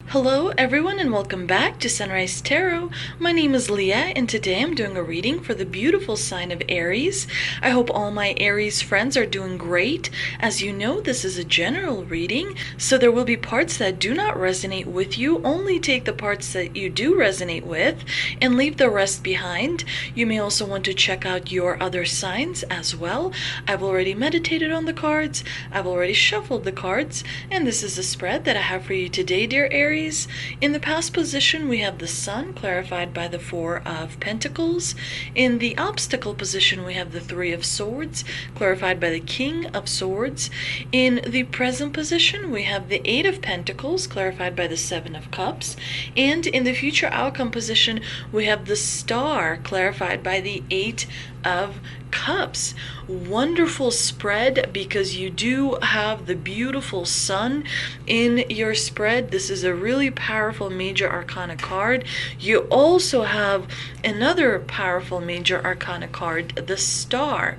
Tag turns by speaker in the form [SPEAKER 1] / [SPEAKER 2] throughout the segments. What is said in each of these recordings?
[SPEAKER 1] Hello everyone and welcome back to Sunrise Tarot. My name is Leah and today I'm doing a reading for the beautiful sign of Aries. I hope all my Aries friends are doing great. As you know, this is a general reading, so there will be parts that do not resonate with you. Only take the parts that you do resonate with and leave the rest behind. You may also want to check out your other signs as well. I've already meditated on the cards, I've already shuffled the cards, and this is the spread that I have for you today, dear Aries. In the past position, we have the Sun, clarified by the Four of Pentacles. In the obstacle position, we have the Three of Swords, clarified by the King of Swords. In the present position, we have the Eight of Pentacles, clarified by the Seven of Cups. And in the future outcome position, we have the Star, clarified by the Eight of Cups. Wonderful spread because you do have the beautiful Sun in your spread. This is a really powerful major arcana card. You also have another powerful major arcana card, the Star.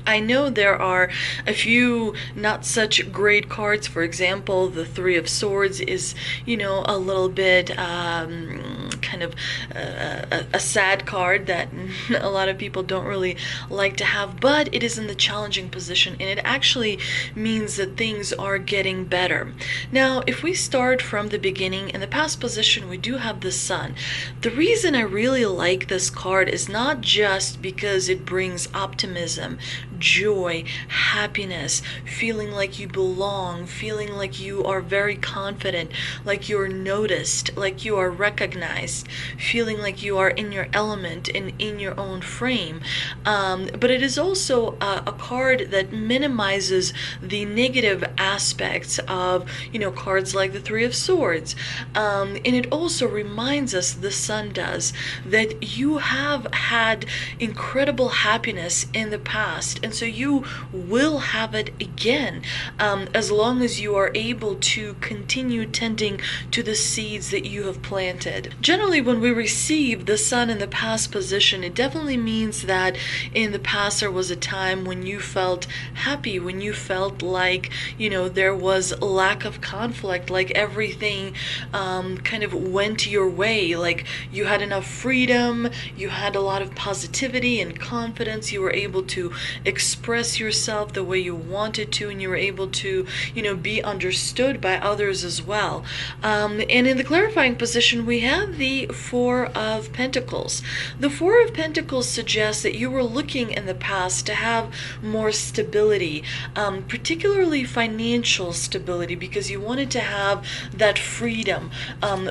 [SPEAKER 1] I know there are a few not such great cards. For example, the Three of Swords is, a little bit kind of a sad card that a lot of people don't really like to have, but it is in the challenging position and it actually means that things are getting better. Now, if we start from the beginning, in the past position, we do have the Sun. The reason I really like this card is not just because it brings optimism, joy, happiness, feeling like you belong, feeling like you are very confident, like you're noticed, like you are recognized, feeling like you are in your element and in your own frame. But it is also a card that minimizes the negative aspects of, cards like the Three of Swords. And it also reminds us, the Sun does, that you have had incredible happiness in the past. And so you will have it again, as long as you are able to continue tending to the seeds that you have planted. Generally, when we receive the Sun in the past position, it definitely means that in the past there was a time when you felt happy, when you felt like, there was lack of conflict, like everything kind of went your way, like you had enough freedom, you had a lot of positivity and confidence, you were able to express yourself the way you wanted to, and you were able to, be understood by others as well. And in the clarifying position, we have the Four of Pentacles. The Four of Pentacles suggests that you were looking in the past to have more stability, particularly financial stability, because you wanted to have that freedom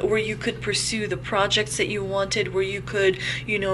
[SPEAKER 1] where you could pursue the projects that you wanted, where you could,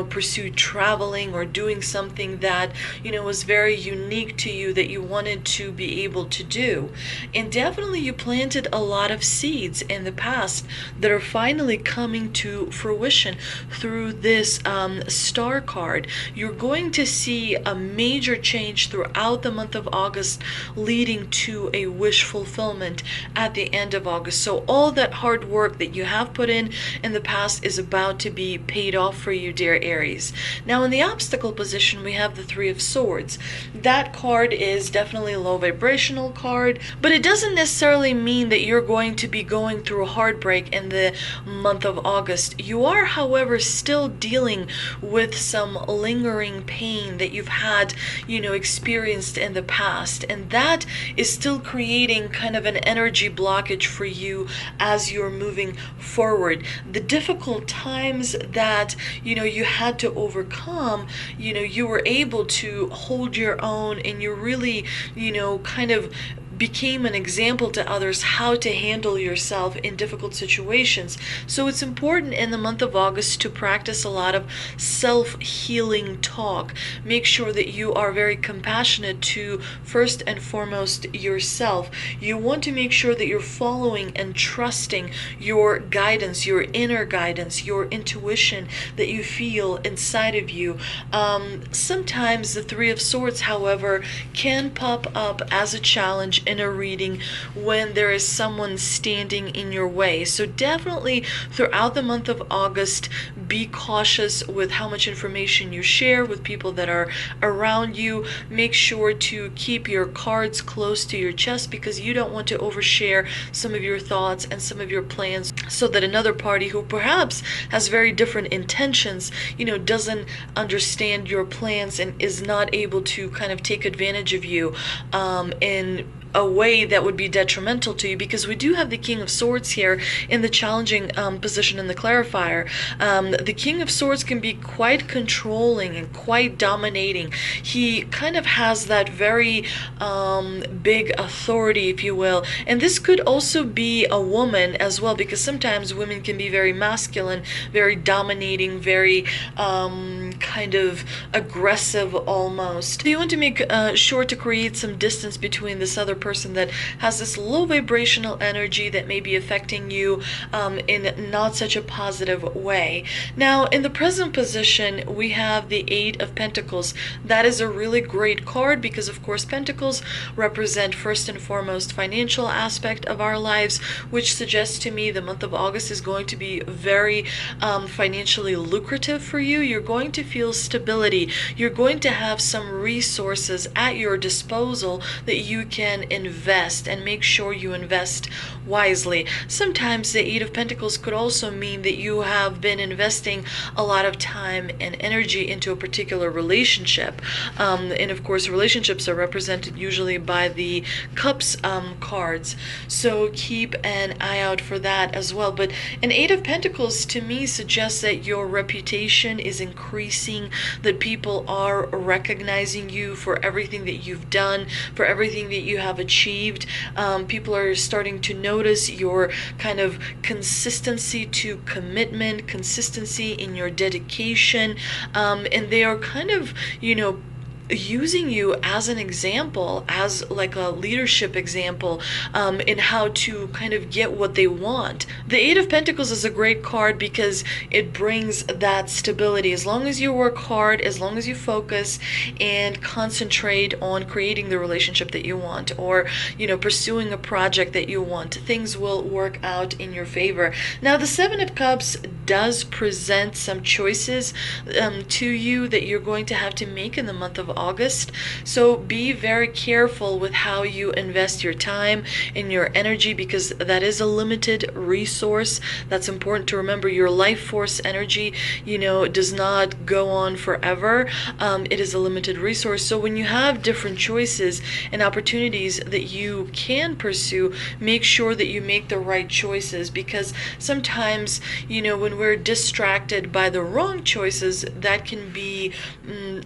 [SPEAKER 1] pursue traveling or doing something that, was very unique to you that you wanted to be able to do. And definitely you planted a lot of seeds in the past that are finally coming to fruition through this Star card. You're going to see a major change throughout the month of August, leading to a wish fulfillment at the end of August. So all that hard work that you have put in the past is about to be paid off for you, dear Aries. Now, in the obstacle position, we have the Three of Swords. That card is definitely a low vibrational card, but it doesn't necessarily mean that you're going to be going through a heartbreak in the month of August. You are, however, still dealing with some lingering pain that you've had, experienced in the past, and that is still creating kind of an energy blockage for you as you're moving forward. The difficult times that, you had to overcome, you were able to hold your own, and you really, kind of became an example to others how to handle yourself in difficult situations. So it's important in the month of August to practice a lot of self-healing talk. Make sure that you are very compassionate to, first and foremost, yourself. You want to make sure that you're following and trusting your guidance, your inner guidance, your intuition that you feel inside of you. Sometimes the Three of Swords, however, can pop up as a challenge in a reading when there is someone standing in your way. So definitely throughout the month of August, be cautious with how much information you share with people that are around you. Make sure to keep your cards close to your chest, because you don't want to overshare some of your thoughts and some of your plans, so that another party who perhaps has very different intentions, doesn't understand your plans and is not able to kind of take advantage of you in a way that would be detrimental to you, because we do have the King of Swords here in the challenging position in the clarifier. The King of Swords can be quite controlling and quite dominating. He kind of has that very big authority, if you will. And this could also be a woman as well, because sometimes women can be very masculine, very dominating, very kind of aggressive almost. So you want to make sure to create some distance between this other person that has this low vibrational energy that may be affecting you in not such a positive way. Now, in the present position, we have the Eight of Pentacles. That is a really great card because, of course, Pentacles represent first and foremost financial aspect of our lives, which suggests to me the month of August is going to be very financially lucrative for you. You're going to feel stability. You're going to have some resources at your disposal that you can invest, and make sure you invest wisely. Sometimes the Eight of Pentacles could also mean that you have been investing a lot of time and energy into a particular relationship. And of course, relationships are represented usually by the Cups cards. So keep an eye out for that as well. But an Eight of Pentacles to me suggests that your reputation is increasing, that people are recognizing you for everything that you've done, for everything that you have achieved. People are starting to notice your kind of consistency to commitment, consistency in your dedication, and they are kind of, using you as an example, as like a leadership example, in how to kind of get what they want. The Eight of Pentacles is a great card because it brings that stability. As long as you work hard, as long as you focus and concentrate on creating the relationship that you want, or pursuing a project that you want, things will work out in your favor. Now, the Seven of Cups does present some choices to you that you're going to have to make in the month of August. So be very careful with how you invest your time and your energy, because that is a limited resource. That's important to remember. Your life force energy, does not go on forever. It is a limited resource. So when you have different choices and opportunities that you can pursue, make sure that you make the right choices, because sometimes, when we're distracted by the wrong choices, that can be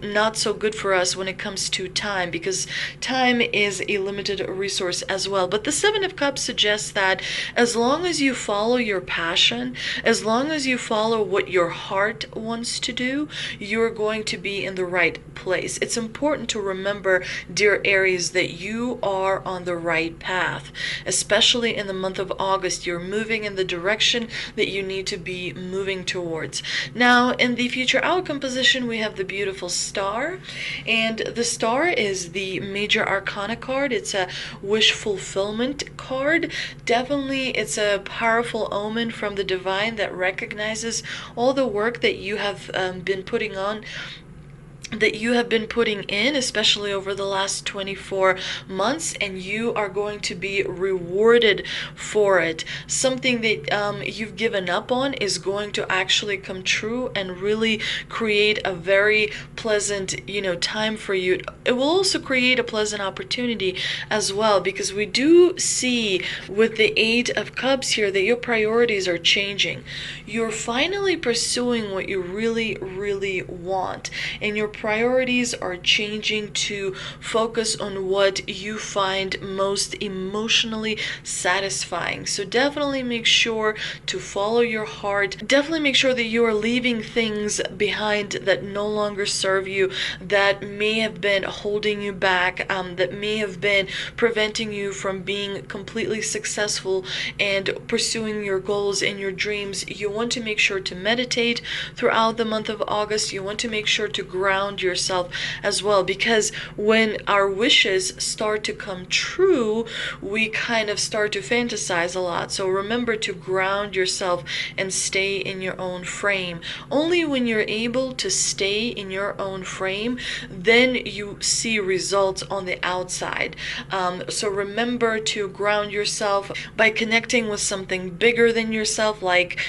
[SPEAKER 1] not so good for us when it comes to time, because time is a limited resource as well. But the Seven of Cups suggests that as long as you follow your passion, as long as you follow what your heart wants to do, you're going to be in the right place. It's important to remember, dear Aries, that you are on the right path. Especially in the month of August, you're moving in the direction that you need to be moving towards. Now, in the future outcome position, we have the beautiful Star, and the Star is the major arcana card. It's a wish fulfillment card. Definitely, it's a powerful omen from the divine that recognizes all the work that you have been putting on, that you have been putting in, especially over the last 24 months, and you are going to be rewarded for it. Something that you've given up on is going to actually come true and really create a very pleasant, time for you. It will also create a pleasant opportunity as well, because we do see with the Eight of Cups here that your priorities are changing. You're finally pursuing what you really, really want, and your priorities are changing to focus on what you find most emotionally satisfying. So definitely make sure to follow your heart. Definitely make sure that you are leaving things behind that no longer serve you, that may have been holding you back, that may have been preventing you from being completely successful and pursuing your goals and your dreams. You want to make sure to meditate throughout the month of August. You want to make sure to ground ground yourself as well, because when our wishes start to come true, we kind of start to fantasize a lot. So remember to ground yourself and stay in your own frame. Only when you're able to stay in your own frame, then you see results on the outside. So remember to ground yourself by connecting with something bigger than yourself, like,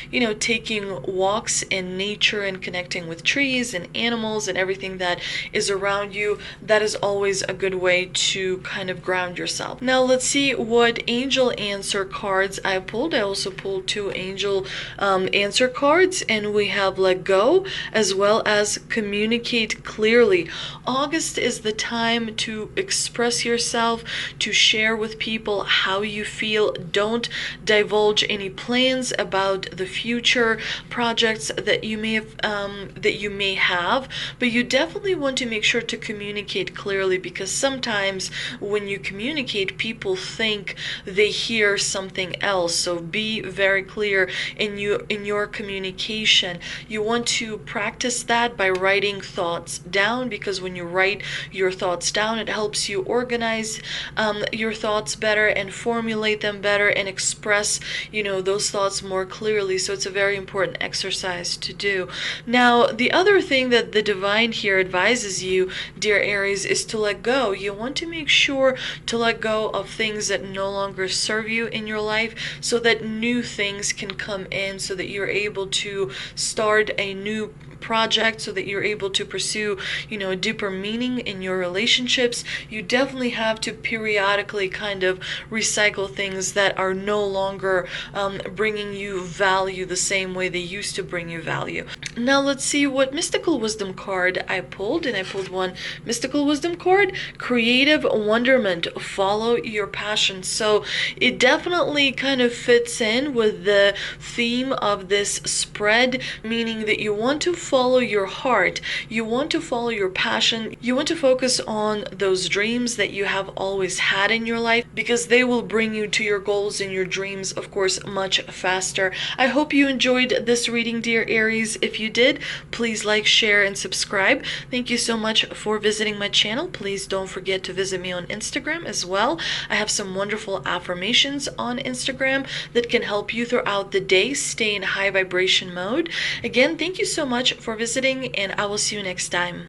[SPEAKER 1] taking walks in nature and connecting with trees and animals and everything that is around you. That is always a good way to kind of ground yourself. Now let's see what angel answer cards I pulled. I also pulled two angel answer cards, and we have let go as well as communicate clearly. August is the time to express yourself, to share with people how you feel. Don't divulge any plans about the future projects that you may have, but you definitely want to make sure to communicate clearly, because sometimes when you communicate, people think they hear something else. So be very clear in your communication. You want to practice that by writing thoughts down, because when you write your thoughts down, it helps you organize your thoughts better and formulate them better and express those thoughts more clearly. So it's a very important exercise to do. Now, the other thing that the divine here advises you, dear Aries, is to let go. You want to make sure to let go of things that no longer serve you in your life, so that new things can come in, so that you're able to start a new project, so that you're able to pursue a deeper meaning in your relationships. You definitely have to periodically kind of recycle things that are no longer bringing you value the same way they used to bring you value. Now let's see what mystical wisdom card I pulled, and I pulled one mystical wisdom card: creative wonderment, follow your passion. So it definitely kind of fits in with the theme of this spread, meaning that you want to follow your heart, you want to follow your passion, you want to focus on those dreams that you have always had in your life, because they will bring you to your goals and your dreams, of course, much faster. I hope you enjoyed this reading, dear Aries. If you did, please like, share, and subscribe. Thank you so much for visiting my channel. Please don't forget to visit me on Instagram as well. I have some wonderful affirmations on Instagram that can help you throughout the day stay in high vibration mode. Again, thank you so much for visiting, and I will see you next time.